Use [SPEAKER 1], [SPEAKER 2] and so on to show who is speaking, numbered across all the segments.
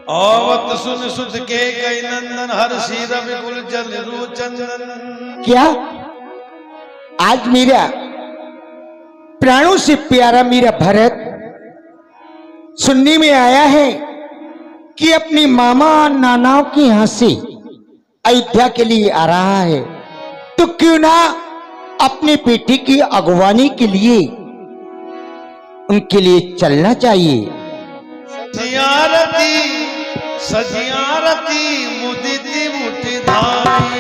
[SPEAKER 1] आवत सुन सुत के कई नंदन हर्षि रवि कुल जल चंदन।
[SPEAKER 2] क्या आज मेरा प्राणों से प्यारा मेरा भरत सुनने में आया है कि अपने मामा नानाओं के यहां से अयोध्या के लिए आ रहा है, तो क्यों ना अपने बेटे की अगवानी के लिए उनके लिए चलना चाहिए।
[SPEAKER 1] सजियारती सजियारती मुदिति मुठि धारी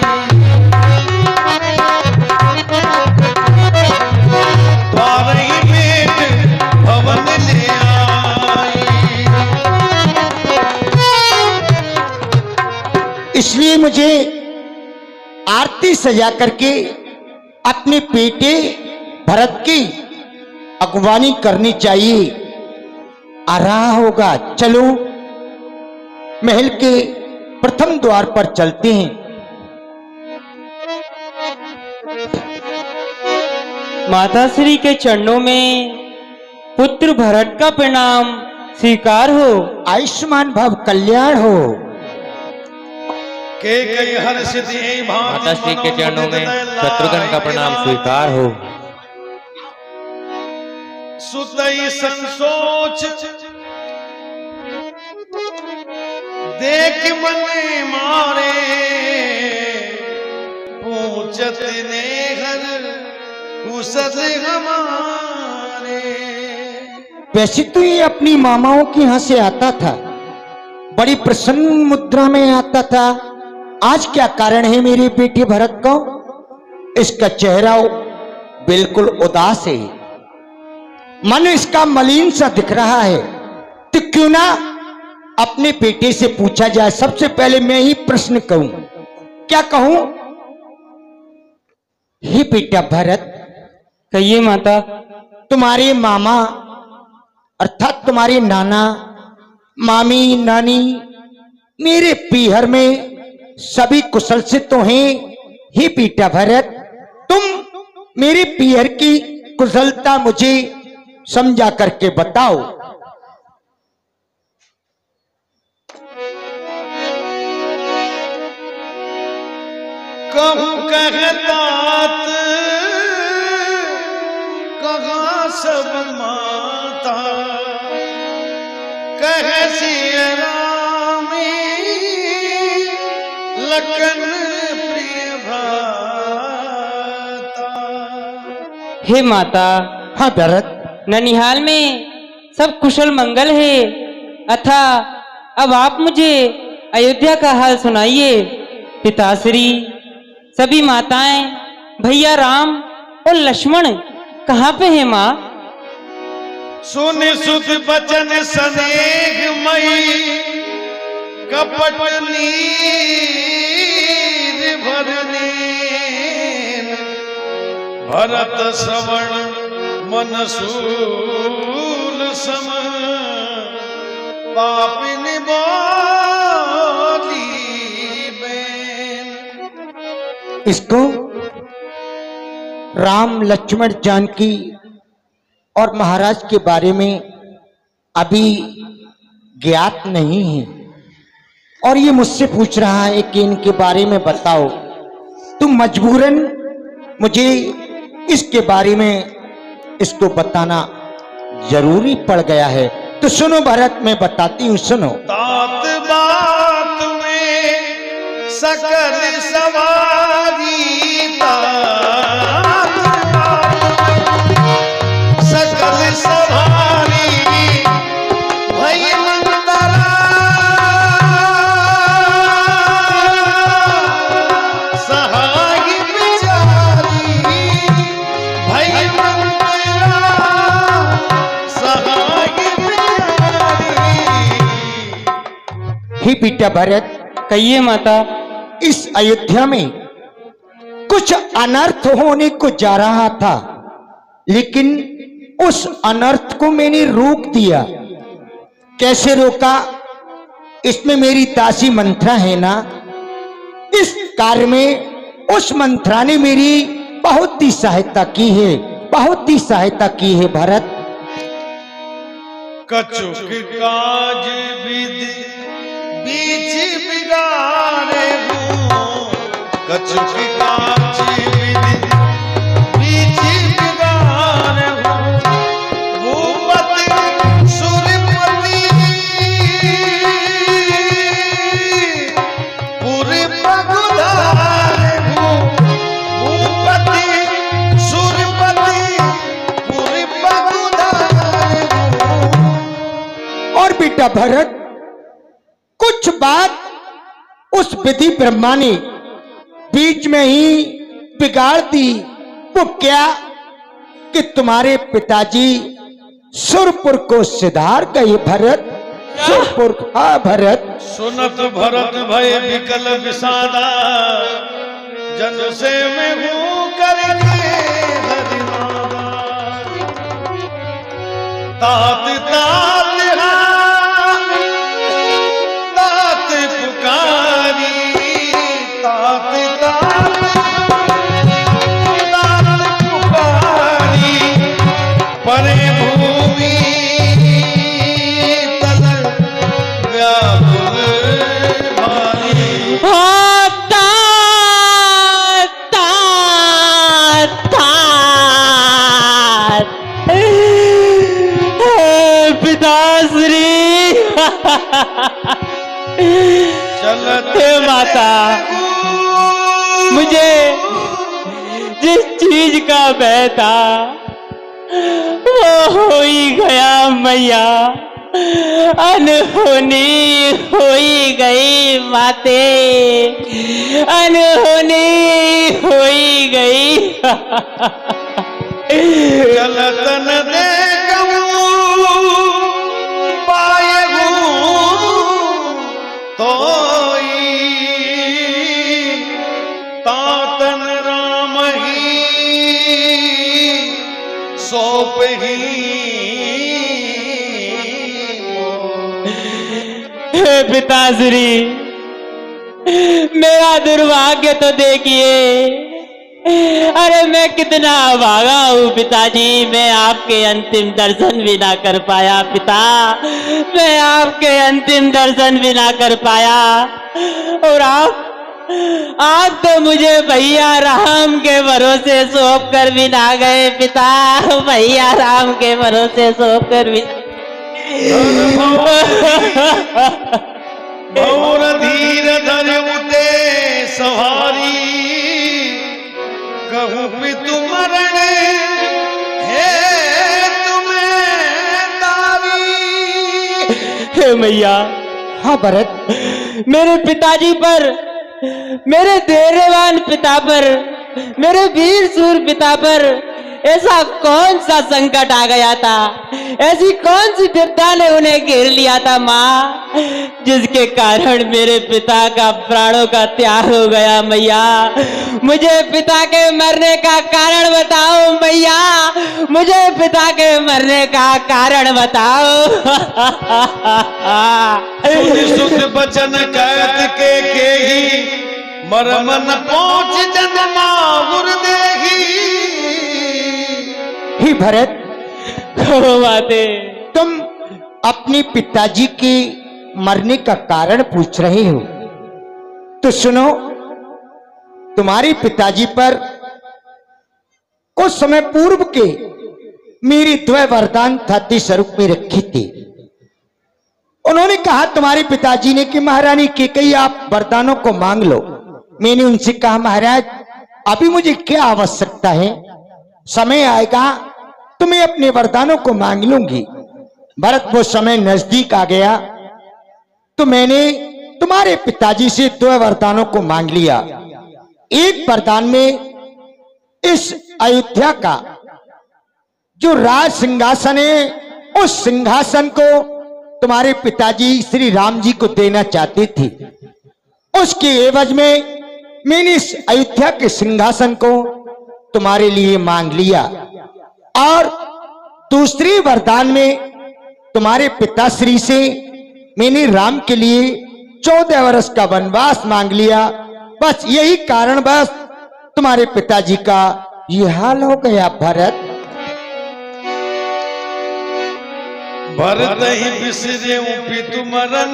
[SPEAKER 1] द्वारहि भेंट भवन ले आई।
[SPEAKER 2] इसलिए मुझे आरती सजा करके अपने बेटे भरत की अगवानी करनी चाहिए। आ रहा होगा, चलो महल के प्रथम द्वार पर चलते हैं।
[SPEAKER 3] माता श्री के चरणों में पुत्र भरत का प्रणाम स्वीकार हो।
[SPEAKER 2] आयुष्मान भव, कल्याण हो।
[SPEAKER 1] के कई हर्षित
[SPEAKER 4] माता श्री के चरणों में शत्रुघ्न का प्रणाम स्वीकार हो।
[SPEAKER 1] सुतई संग सोच देख मन मारे पूछत ने घर कुशल हमारे।
[SPEAKER 2] वैसे तो ये अपनी मामाओं के यहां से आता था, बड़ी प्रसन्न मुद्रा में आता था। आज क्या कारण है मेरे बेटे भरत को? इसका चेहरा बिल्कुल उदास है, मन इसका मलिन सा दिख रहा है। तो क्यों ना अपने बेटे से पूछा जाए। सबसे पहले मैं ही प्रश्न कहूं। क्या कहूं? हे बेटा भरत,
[SPEAKER 3] कहिए माता।
[SPEAKER 2] तुम्हारे मामा अर्थात तुम्हारे नाना मामी नानी मेरे पीहर में सभी कुशल से तो हैं। हे बेटा भरत, तुम मेरे पीहर की कुशलता मुझे समझा करके बताओ।
[SPEAKER 1] कहूं कहतात कहा सब माता कह सिया रामी लखन प्रिय भ्राता।
[SPEAKER 3] हे माता।
[SPEAKER 2] हाँ भरत।
[SPEAKER 3] ननिहाल में सब कुशल मंगल है, अथा अब आप मुझे अयोध्या का हाल सुनाइए। पिताश्री, सभी माताएं, भैया राम और लक्ष्मण कहाँ पे है माँ?
[SPEAKER 1] सुन सुत बचन स्नेह मई कपट नीर भरने भरत श्रवण मन सूल सम पापिन बोली बेन।
[SPEAKER 2] इसको राम लक्ष्मण जानकी और महाराज के बारे में अभी ज्ञात नहीं है और ये मुझसे पूछ रहा है कि इनके बारे में बताओ। तो मजबूरन मुझे इसके बारे में इसको बताना जरूरी पड़ गया है। तो सुनो भरत, मैं बताती हूँ, सुनो।
[SPEAKER 1] तात बात में सकल सवारी सकल सवारी भई मंदरा सहाय बिचारी भई मंदरा सहाय बिचारी।
[SPEAKER 2] हे बेटा भरत,
[SPEAKER 3] कहिए माता।
[SPEAKER 2] इस अयोध्या में कुछ अनर्थ होने को जा रहा था, लेकिन उस अनर्थ को मैंने रोक दिया। कैसे रोका? इसमें मेरी दासी मंथरा है ना, इस कार्य में उस मंथरा ने मेरी बहुत ही सहायता की है, बहुत ही सहायता की है भरत।
[SPEAKER 1] कछुक काज विधि कछुक कांची विधि बीची बिगाड़ भूपति सूर्यपति पूरी पगुधार भूपति सूर्यपति पूरी पगुधार।
[SPEAKER 2] और बेटा भरत, कुछ बात उस विधि ब्रह्मा ने बीच में ही बिगाड़ दी। वो क्या कि तुम्हारे पिताजी सुरपुर को सिधार गए भरत। सुरपुर, हाँ भरत।
[SPEAKER 1] सुनत भरत भय विकल विषादा जन से मैं हूँ करके हरिनादा तात तात तात पुकारी तात तात तात पुकारी परे भूमि तल व्याकुल भारी।
[SPEAKER 3] पिताश्री
[SPEAKER 1] चलते
[SPEAKER 3] माता, मुझे जिस चीज का भय था वो हो ही गया मैया। अनहोनी हो ही गई माते, अनहोनी हो ही गई।
[SPEAKER 1] चलतन दे पाए तो तातन राम ही सौंप ही।
[SPEAKER 3] हे पिताश्री, मेरा दुर्भाग्य तो देखिए। अरे मैं कितना भागा हूँ पिताजी, मैं आपके अंतिम दर्शन भी ना कर पाया पिता, मैं आपके अंतिम दर्शन भी ना कर पाया। और आप तो मुझे भैया राम के भरोसे सौंप कर भी ना गए पिता, भैया राम के भरोसे सौंप कर भी।
[SPEAKER 1] और धीर धर उठे सवारी कहूँ भी तुम मरण है तुम्हें तारी।
[SPEAKER 3] हे मैया।
[SPEAKER 2] हाँ भरत।
[SPEAKER 3] मेरे पिताजी पर, मेरे धैर्यवान पिता पर, मेरे वीर सूर पिता पर ऐसा कौन सा संकट आ गया था, ऐसी कौन सी विपदा ने उन्हें घेर लिया था माँ, जिसके कारण मेरे पिता का प्राणों का त्याग हो गया मैया। मुझे पिता के मरने का कारण बताओ मैया, मुझे पिता के मरने का कारण बताओ।
[SPEAKER 1] सुध बचन कहत के ही मरमन पहुंच जन्मा देही।
[SPEAKER 2] ही भरत,
[SPEAKER 3] बाते
[SPEAKER 2] तुम अपने पिताजी के मरने का कारण पूछ रहे हो, तो सुनो। तुम्हारे पिताजी पर कुछ समय पूर्व के मेरी द्वय वरदान थाती स्वरूप में रखी थी। उन्होंने कहा, तुम्हारे पिताजी ने कि महारानी कैकेयी आप वरदानों को मांग लो। मैंने उनसे कहा, महाराज अभी मुझे क्या आवश्यकता है, समय आएगा तो मैं अपने वरदानों को मांग लूंगी। भरत, वो समय नजदीक आ गया तो मैंने तुम्हारे पिताजी से दो वरदानों को मांग लिया। एक वरदान में इस अयोध्या का जो राज सिंहासन है, उस सिंहासन को तुम्हारे पिताजी श्री राम जी को देना चाहते थे। उसके एवज में मैंने इस अयोध्या के सिंहासन को तुम्हारे लिए मांग लिया। और दूसरी वरदान में तुम्हारे पिताश्री से मैंने राम के लिए 14 वर्ष का वनवास मांग लिया। बस यही कारण बस तुम्हारे पिताजी का ये हाल हो गया भरत।
[SPEAKER 1] भरत ही बिसरे पितु मरन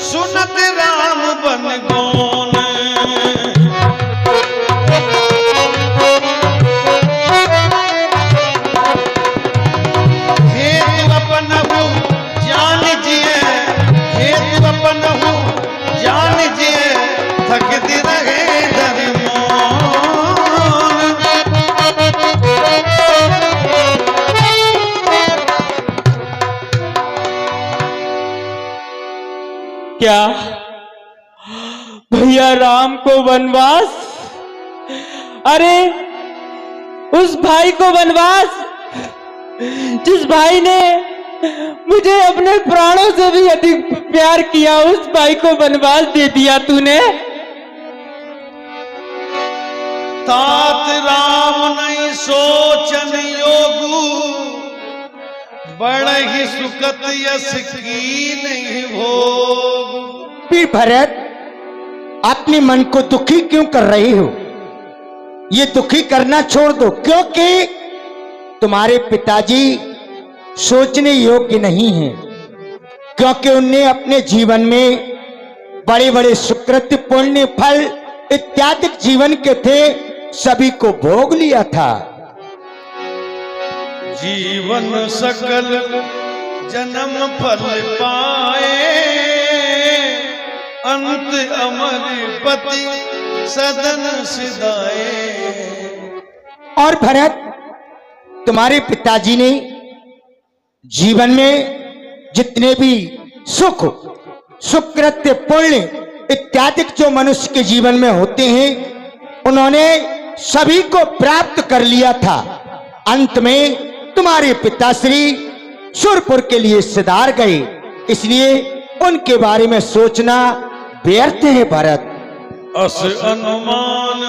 [SPEAKER 1] सुनत राम बन गौन।
[SPEAKER 3] क्या भैया राम को वनवास? अरे उस भाई को वनवास जिस भाई ने मुझे अपने प्राणों से भी अधिक प्यार किया, उस भाई को वनवास दे दिया तूने।
[SPEAKER 1] तात राम नहीं सोचन योगु, बड़ ही सुखत यस की नहीं भोग।
[SPEAKER 2] फिर भरत, अपने मन को दुखी क्यों कर रही हो? ये दुखी करना छोड़ दो, क्योंकि तुम्हारे पिताजी सोचने योग्य नहीं हैं, क्योंकि उनने अपने जीवन में बड़े बड़े सुकृत्य, पुण्य, फल इत्यादि जीवन के थे, सभी को भोग लिया था।
[SPEAKER 1] जीवन सकल जन्म फल पाए, अंत अमर पति सदन सिधाए।
[SPEAKER 2] और भरत, तुम्हारे पिताजी ने जीवन में जितने भी सुख, सुकृत्य, पुण्य इत्यादि जो मनुष्य के जीवन में होते हैं, उन्होंने सभी को प्राप्त कर लिया था। अंत में तुम्हारे पिताश्री सुरपुर के लिए सिधार गए, इसलिए उनके बारे में सोचना व्यर्थ है भरत।
[SPEAKER 1] अस अनुमान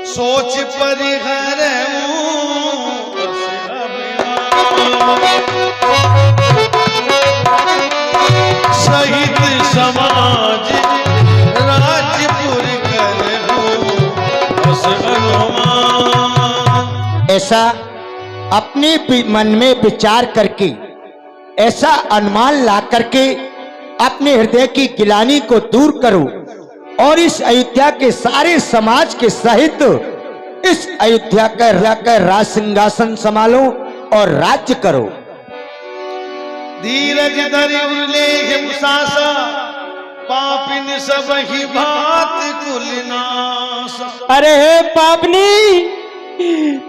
[SPEAKER 1] सोच परिहर सहित समाज राजपुर करहूं। अस अनुमान,
[SPEAKER 2] ऐसा अपने मन में विचार करके, ऐसा अनुमान ला करके अपने हृदय की गिलानी को दूर करो और इस अयोध्या के सारे समाज के सहित इस अयोध्या का राज सिंहासन संभालो और राज्य करो।
[SPEAKER 1] धीरज धरि उल्लेख मुसासा, पापिन सब ही बात कुलनासा।
[SPEAKER 3] अरे हे पापनी,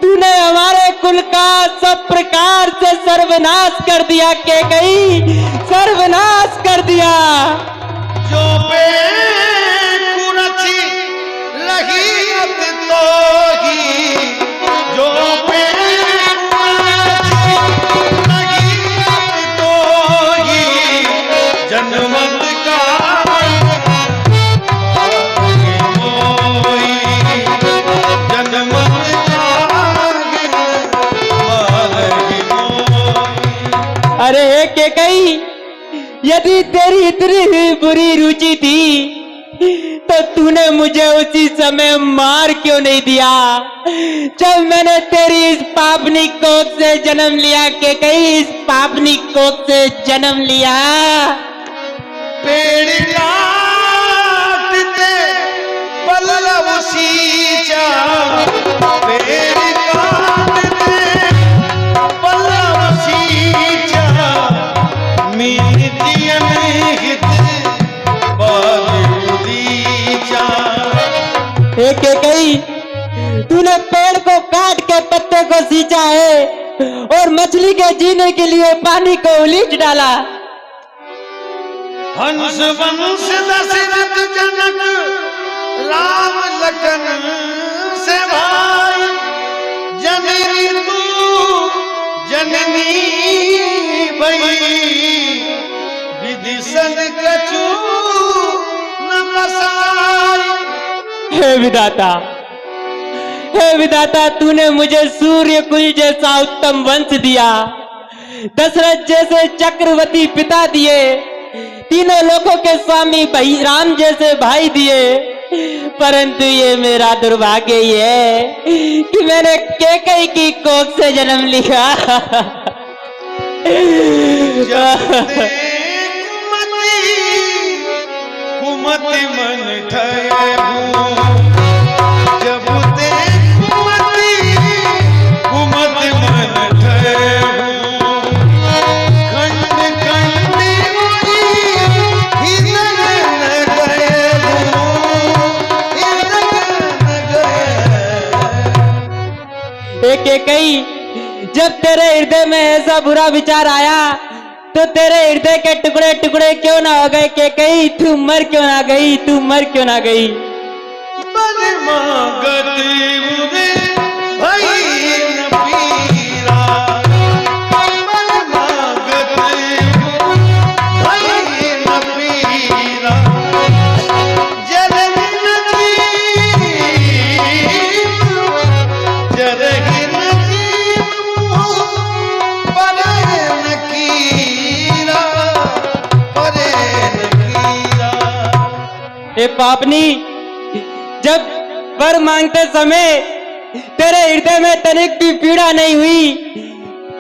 [SPEAKER 3] तूने हमारे कुल का सब प्रकार से सर्वनाश कर दिया। के गई सर्वनाश कर दिया।
[SPEAKER 1] जो पे कुरछी रही अत तो ही, जो पे कुरछी रही अत तो ही, जनमत का मोही, जनमत
[SPEAKER 3] अरे हे के कही, यदि तेरी इतनी ही बुरी रुचि थी तो तूने मुझे उसी समय मार क्यों नहीं दिया, जब मैंने तेरी इस पापनी कोख से जन्म लिया। के कही इस पापनी कोख से जन्म लिया।
[SPEAKER 1] पेड़ काटते पल्लव सींचा, पेड़ काटते पल्लव सींचा, मीतियन हित बादुदीचा।
[SPEAKER 3] एक कही, तूने पेड़ को काट के पत्ते को सींचा है और मछली के जीने के लिए पानी को उलीच डाला।
[SPEAKER 1] हंस वंश दशरथ जनक राम लखन से भाई, जननी तू जननी भई, विदिशन कछु न बसाई।
[SPEAKER 3] हे विधाता, हे विधाता, तूने मुझे सूर्य कुल जैसा उत्तम वंश दिया, दशरथ जैसे चक्रवर्ती पिता दिए, तीनों लोकों के स्वामी भाई राम जैसे भाई दिए, परंतु ये मेरा दुर्भाग्य ये है कि मैंने कैकेयी की कोख से जन्म लिया।
[SPEAKER 1] कुमति मन ठहू, जब ते कुमति मन ठहू, खंड खंड हृदय न
[SPEAKER 3] गए। कैकेयी, जब तेरे हृदय में ऐसा बुरा विचार आया तो तेरे हृदय के टुकड़े टुकड़े क्यों ना हो गए के कहीं तू मर क्यों ना गई, तू मर क्यों ना गई। हे पापनी, जब वर मांगते समय तेरे हृदय में तनिक भी पीड़ा नहीं हुई,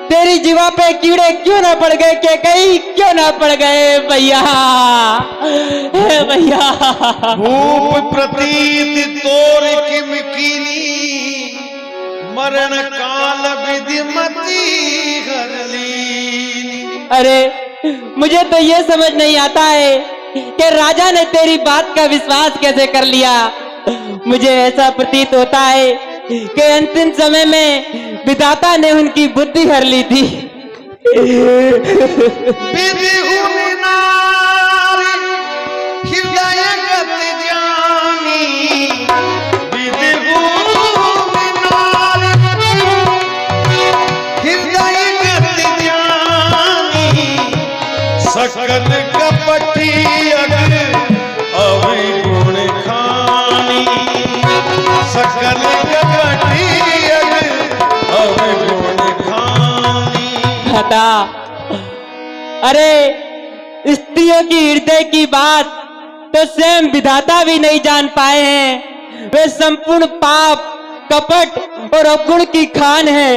[SPEAKER 3] तेरी जीवा पे कीड़े क्यों ना पड़ गए के कहीं क्यों ना पड़ गए भैया, हे भैया।
[SPEAKER 1] भूप प्रतीत तोर किमकीनी मरण काल विधि मति हरली।
[SPEAKER 3] अरे मुझे तो ये समझ नहीं आता है कि राजा ने तेरी बात का विश्वास कैसे कर लिया। मुझे ऐसा प्रतीत होता है कि अंतिम समय में विधाता ने उनकी बुद्धि हर ली थी।
[SPEAKER 1] विधि हुनि नारी हृदय गति जानी, विधि हुनि नारी हृदय गति जानी, सकल कपटी अग अवै गुण खानी, सकल कपटी अग अवै गुण खानी।
[SPEAKER 3] हटा, अरे स्त्रियों की हृदय की बात तो स्वयं विधाता भी नहीं जान पाए हैं। वे संपूर्ण पाप, कपट और अवगुण की खान है।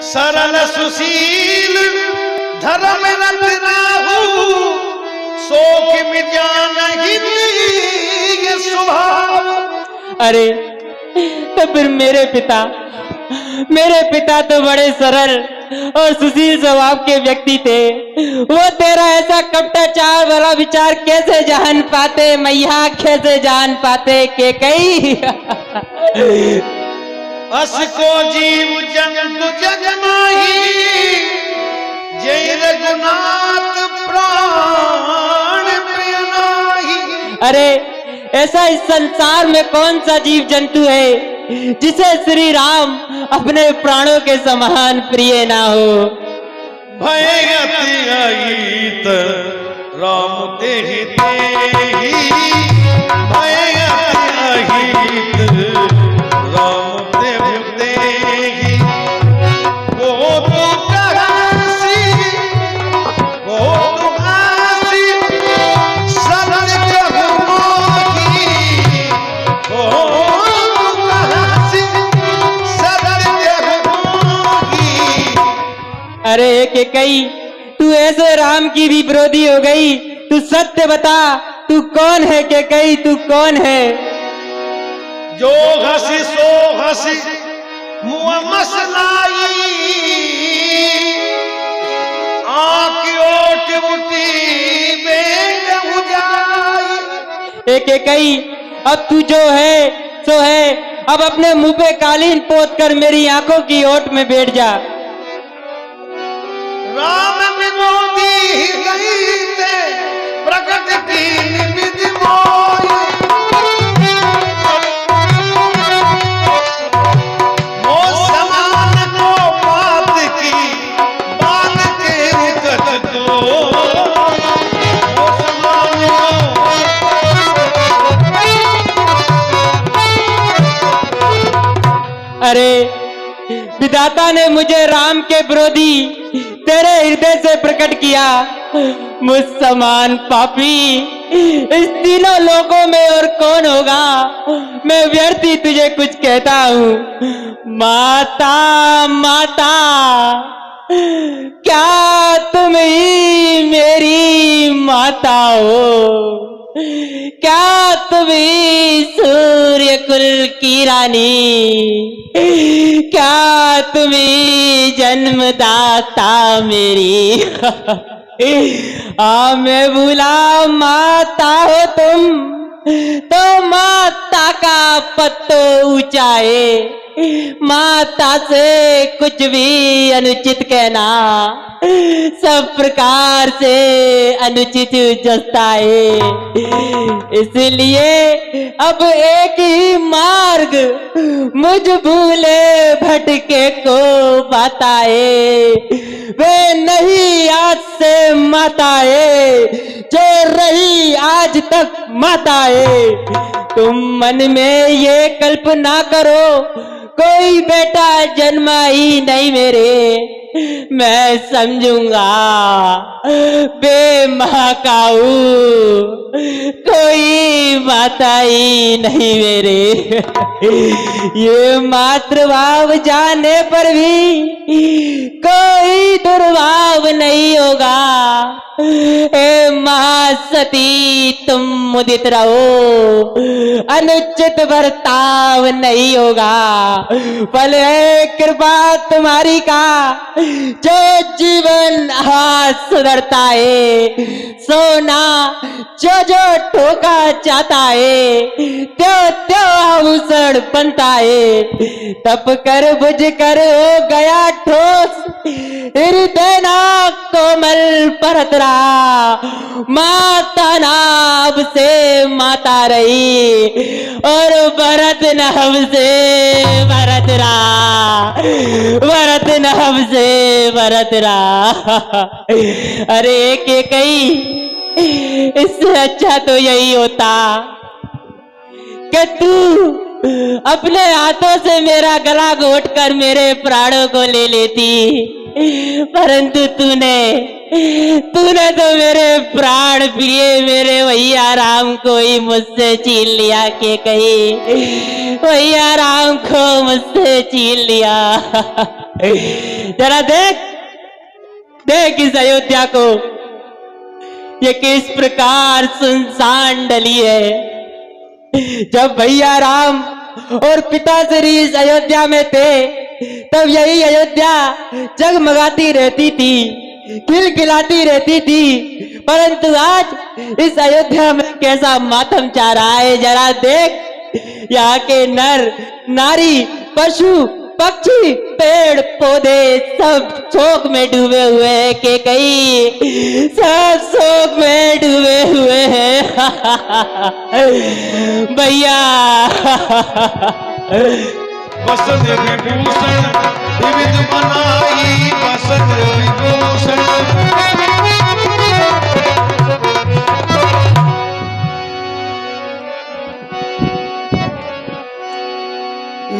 [SPEAKER 1] सरल सुशील धर्म रत राहु, शोक विज्ञान हित ये स्वभाव।
[SPEAKER 3] अरे तो फिर मेरे पिता तो बड़े सरल और सुशील स्वभाव के व्यक्ति थे। वो तेरा ऐसा कपटाचार वाला विचार कैसे जान पाते मैया, कैसे जान पाते के कई।
[SPEAKER 1] अस को जीव जंतु जग माही, जय रघुनाथ प्राण प्रिय नाहि।
[SPEAKER 3] अरे ऐसा इस संसार में कौन सा जीव जंतु है जिसे श्री राम अपने प्राणों के समान प्रिय ना हो।
[SPEAKER 1] भय अति अहित राम तेहि तेहि, भय अति अहित राम तेहि तेहि। को तु कहसी, को तु आसी, सत्य कहु मोहि। को तु कहसी, सत्य कहु मोहि।
[SPEAKER 3] अरे के कई तू ऐसे राम की भी विरोधी हो गई। तू सत्य बता, तू कौन है के कई, तू कौन है।
[SPEAKER 1] जो हसी सो हसी मुँह मसलाई, आँख ओट मुटी बेग उजाई।
[SPEAKER 3] एक कई अब तू जो है सो है, अब अपने मुंह पे कालीन पोत कर मेरी आंखों की ओट में बैठ जा।
[SPEAKER 1] राम विरोधी हृदय ते प्रकट कीन विधि मोहि। मो समान को बात की बात के निकट तो, मो समान
[SPEAKER 3] अरे विधाता ने मुझे राम के विरोधी तेरे हृदय से प्रकट किया। मुझ समान पापी इस तीनों लोगों में और कौन होगा। मैं व्यर्थ ही तुझे कुछ कहता हूँ। माता माता क्या तुम ही मेरी माता हो, क्या तुम ही सूर्य कुल की रानी, क्या तुम ही जन्मदाता मेरी। मैं भूला माता हो तुम, तो माता का पद तो ऊंचा है, माता से कुछ भी अनुचित कहना सब प्रकार से अनुचित जसता है। इसलिए अब एक ही मार्ग मुझ भूले भटके को बताए, वे नहीं आज से माताए जो रही आज तक माताए। तुम मन में ये कल्पना करो कोई बेटा जन्मा ही नहीं मेरे, मैं समझूंगा बेमां का हूं, कोई माता ही नहीं मेरे। ये मातृभाव जाने पर भी कोई दुर्भाव नहीं होगा। हे मां सती तुम मुदित रहो, अनुचित बर्ताव नहीं होगा। फल है कृपा तुम्हारी का जो जीवन हाथ सुधरता है, सोना जो जो ठोका जाता है त्यो त्यो आभूषण बनता है। तप कर बुझ कर हो गया ठोस हृदय ना कोमल परत रहा, माता नाभ से माता रही और भरत नाभ से भरत रहा, भरत नाभ से भरत रहा। अरे के कई इससे अच्छा तो यही होता कि तू अपने हाथों से मेरा गला घोट कर मेरे प्राणों को ले लेती, परंतु तूने तो मेरे प्राण प्रिय मेरे भैया राम को ही मुझसे छीन लिया। के कही भैया राम को मुझसे छीन लिया। जरा देख देख इस अयोध्या को, ये किस प्रकार सुनसान डली है। जब भैया राम और पिता श्री इस अयोध्या में थे तब यही अयोध्या जगमगाती रहती थी, खिलखिलाती रहती थी, परंतु आज इस अयोध्या में कैसा मातम छा रहा है। जरा देख यहाँ के नर नारी पशु पक्षी पेड़ पौधे सब शोक में डूबे हुए हैं। के कई सब शोक में डूबे हुए हैं। भैया
[SPEAKER 1] वसंत विभूषण विविध बनाई वसंत विभूषण।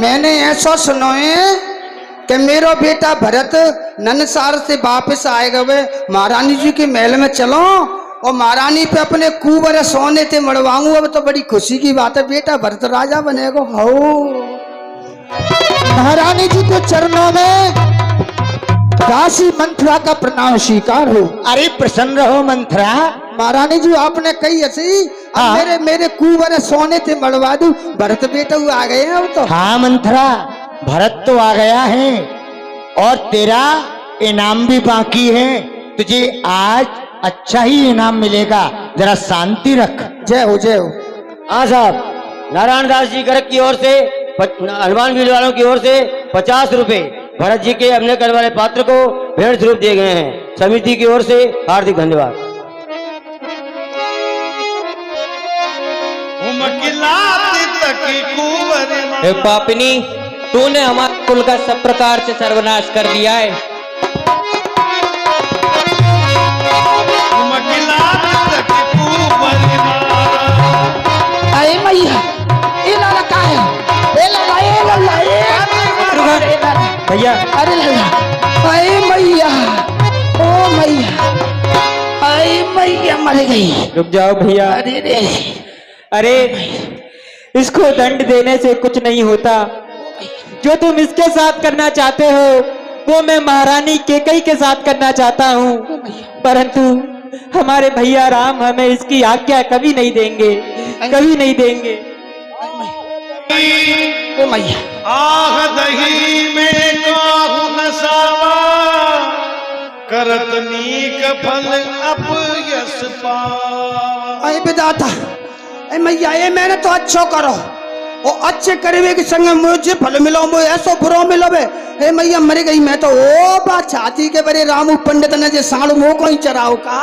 [SPEAKER 5] मैंने ऐसा सुना है कि मेरा बेटा भरत ननसार से वापस आएगा, वे महारानी जी के महल में चलो और महारानी पे अपने कुंवर सोने से मड़वाऊंगा। अब तो बड़ी खुशी की बात है, बेटा भरत राजा बनेगा। हो महारानी जी के चरणों में दासी मंथरा का प्रणाम स्वीकार हो।
[SPEAKER 2] अरे प्रसन्न रहो मंथरा।
[SPEAKER 5] महारानी जी आपने कही ऐसी मेरे कुंवर सोने से मड़वा दू, भरत बेटा आ गए हैं अब तो।
[SPEAKER 2] हाँ मंथरा, भरत तो आ गया है और तेरा इनाम भी बाकी है। तुझे आज अच्छा ही इनाम मिलेगा, जरा शांति रख।
[SPEAKER 5] जय हो जय हो।
[SPEAKER 6] हाँ साहब, नारायण दास जी गर्ग की ओर से हनुमान भील वालों की ओर से 50 रुपए भरत जी के अपने करने वाले पात्र को भेंट स्वरूप दिए गए हैं। समिति की ओर से हार्दिक धन्यवाद।
[SPEAKER 4] हे पापिनी, तूने हमारे कुल का सब प्रकार से सर्वनाश कर दिया है।
[SPEAKER 5] अरे मैया ये लाला का है?
[SPEAKER 2] भैया
[SPEAKER 5] अरे अरे मैया, ओ मैया, अरे मैया मर गई।
[SPEAKER 3] रुक जाओ भैया।
[SPEAKER 5] अरे रे,
[SPEAKER 3] अरे इसको दंड देने से कुछ नहीं होता। जो तुम इसके साथ करना चाहते हो वो मैं महारानी केकई के साथ करना चाहता हूँ, परंतु हमारे भैया राम हमें इसकी आज्ञा कभी नहीं देंगे, कभी नहीं देंगे।
[SPEAKER 5] ओ मैया
[SPEAKER 1] आह दही में काहू नसावा करत नीक फल अपयस पावा।
[SPEAKER 5] अरे विधाता, ए मैया ये मैंने तो अच्छो करो और अच्छे करवे के संग मुझे फल मिलो मुझे ऐसो बुरो मिलो बे। हे मैया मर गई मैं तो ओ बात छाती के बड़े रामू पंडित ने जे साड़ू मो को ही चराओ का